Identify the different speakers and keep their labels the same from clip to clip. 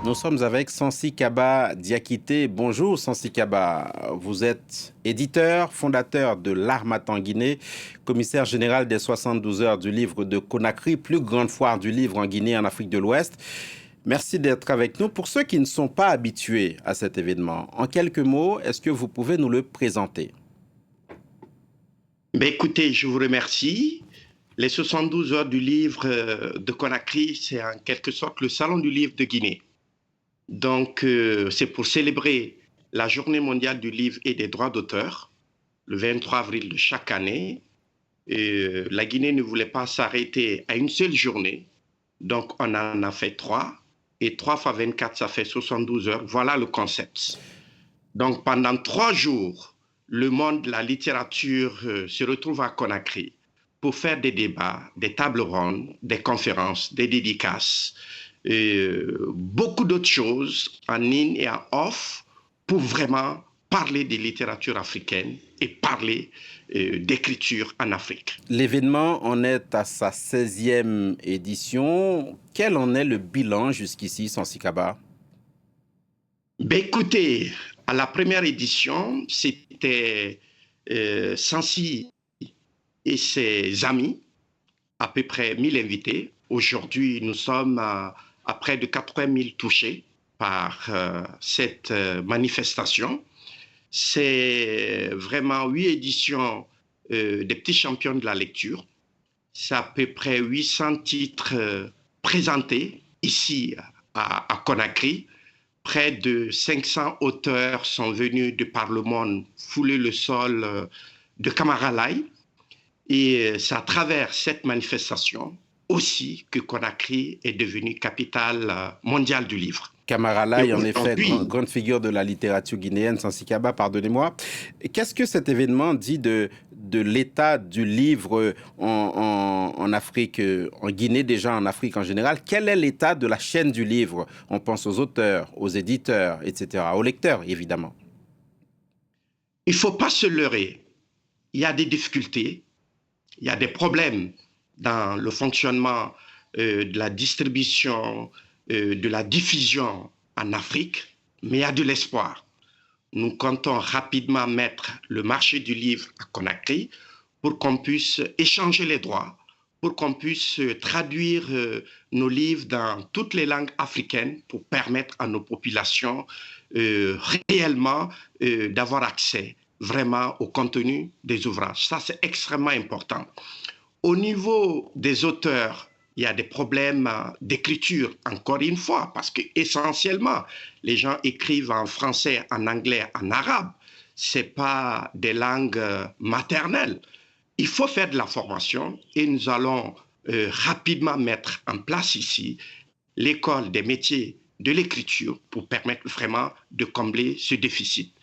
Speaker 1: Nous sommes avec Sansi Kaba Diakité. Bonjour Sansi Kaba, vous êtes éditeur, fondateur de l'Harmattan Guinée, commissaire général des 72 heures du livre de Conakry, plus grande foire du livre en Guinée, en Afrique de l'Ouest. Merci d'être avec nous. Pour ceux qui ne sont pas habitués à cet événement, en quelques mots, est-ce que vous pouvez nous le présenter?
Speaker 2: Écoutez, je vous remercie. Les 72 heures du livre de Conakry, c'est en quelque sorte le salon du livre de Guinée. Donc, c'est pour célébrer la Journée mondiale du livre et des droits d'auteur, le 23 avril de chaque année. La Guinée ne voulait pas s'arrêter à une seule journée, donc on en a fait 3. Et 3 fois 24, ça fait 72 heures. Voilà le concept. Donc, pendant 3 jours, le monde de la littérature se retrouve à Conakry pour faire des débats, des tables rondes, des conférences, des dédicaces, beaucoup d'autres choses en in et en off pour vraiment parler des littératures africaines et parler d'écriture en Afrique.
Speaker 1: L'événement en est à sa 16e édition. Quel en est le bilan jusqu'ici, Sansi Kaba?
Speaker 2: Écoutez, à la première édition, c'était Sansi et ses amis, à peu près 1000 invités. Aujourd'hui, nous sommes à près de 80 000 touchés par cette manifestation. C'est vraiment 8 éditions des petits champions de la lecture. C'est à peu près 800 titres présentés ici à Conakry. Près de 500 auteurs sont venus de par le monde fouler le sol de Camaralai. Et c'est à travers cette manifestation aussi que Conakry est devenue capitale mondiale du livre.
Speaker 1: Camaralai, en effet, grande figure de la littérature guinéenne, Sansi Kaba, pardonnez-moi. Qu'est-ce que cet événement dit de l'état du livre en Afrique, en Guinée déjà, en Afrique en général? Quel est l'état de la chaîne du livre? On pense aux auteurs, aux éditeurs, etc., aux lecteurs, évidemment.
Speaker 2: Il ne faut pas se leurrer. Il y a des difficultés, il y a des problèmes dans le fonctionnement de la distribution, de la diffusion en Afrique, mais il y a de l'espoir. Nous comptons rapidement mettre le marché du livre à Conakry pour qu'on puisse échanger les droits, pour qu'on puisse traduire nos livres dans toutes les langues africaines pour permettre à nos populations réellement d'avoir accès vraiment au contenu des ouvrages. Ça, c'est extrêmement important. Au niveau des auteurs, il y a des problèmes d'écriture, encore une fois, parce que essentiellement, les gens écrivent en français, en anglais, en arabe. Ce n'est pas des langues maternelles. Il faut faire de la formation et nous allons rapidement mettre en place ici l'école des métiers de l'écriture pour permettre vraiment de combler ce déficit.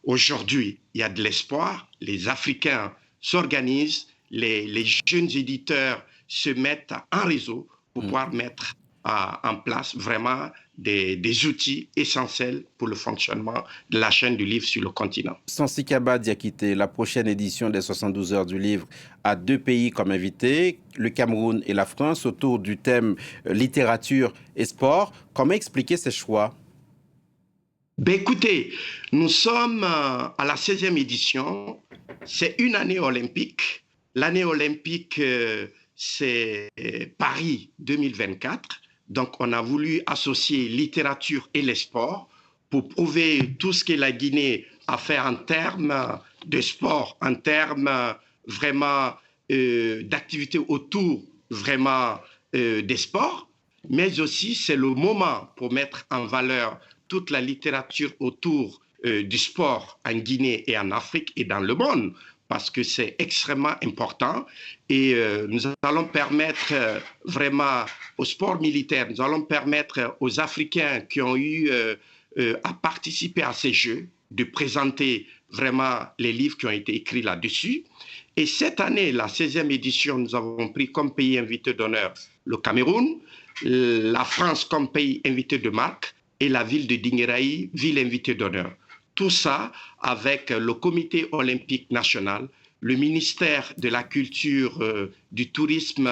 Speaker 2: Aujourd'hui, il y a de l'espoir, les Africains s'organisent, les jeunes éditeurs se mettent en réseau pour pouvoir mettre en place vraiment des outils essentiels pour le fonctionnement de la chaîne du livre sur le continent.
Speaker 1: Sansi Kaba Diakité, la prochaine édition des 72 heures du livre a 2 pays comme invités, le Cameroun et la France, autour du thème littérature et sport. Comment expliquer ces choix?
Speaker 2: Écoutez, nous sommes à la 16e édition. C'est une année olympique. L'année olympique, c'est Paris 2024. Donc, on a voulu associer littérature et les sports pour prouver tout ce que la Guinée a fait en termes de sport, en termes vraiment d'activités autour vraiment des sports. Mais aussi, c'est le moment pour mettre en valeur toute la littérature autour du sport en Guinée et en Afrique et dans le monde, parce que c'est extrêmement important. Et nous allons permettre vraiment au sport militaire, nous allons permettre aux Africains qui ont eu à participer à ces Jeux de présenter vraiment les livres qui ont été écrits là-dessus. Et cette année, la 16e édition, nous avons pris comme pays invité d'honneur le Cameroun, la France comme pays invité de marque et la ville de Dinguiraï, ville invitée d'honneur. Tout ça avec le Comité olympique national, le ministère de la Culture, du Tourisme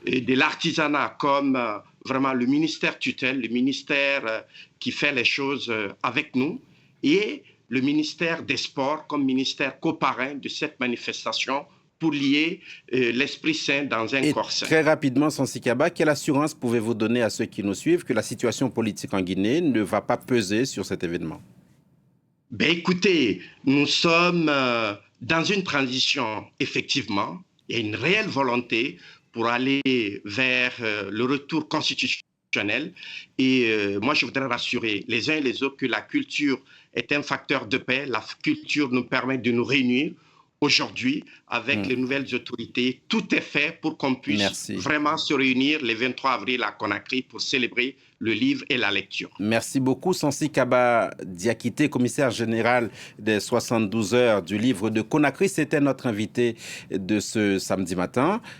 Speaker 2: et de l'Artisanat comme vraiment le ministère tutelle, le ministère qui fait les choses avec nous, et le ministère des Sports comme ministère coparrain de cette manifestation pour lier l'Esprit Saint dans un corps saint.
Speaker 1: Très rapidement, Sancy Kaba, quelle assurance pouvez-vous donner à ceux qui nous suivent que la situation politique en Guinée ne va pas peser sur cet événement?
Speaker 2: Ben écoutez, nous sommes dans une transition, effectivement. Il y a une réelle volonté pour aller vers le retour constitutionnel. Et moi, je voudrais rassurer les uns et les autres que la culture est un facteur de paix. La culture nous permet de nous réunir. Aujourd'hui, avec les nouvelles autorités, tout est fait pour qu'on puisse vraiment se réunir le 23 avril à Conakry pour célébrer le livre et la lecture.
Speaker 1: Merci beaucoup, Sancy Kaba Diakité, commissaire général des 72 heures du livre de Conakry. C'était notre invité de ce samedi matin.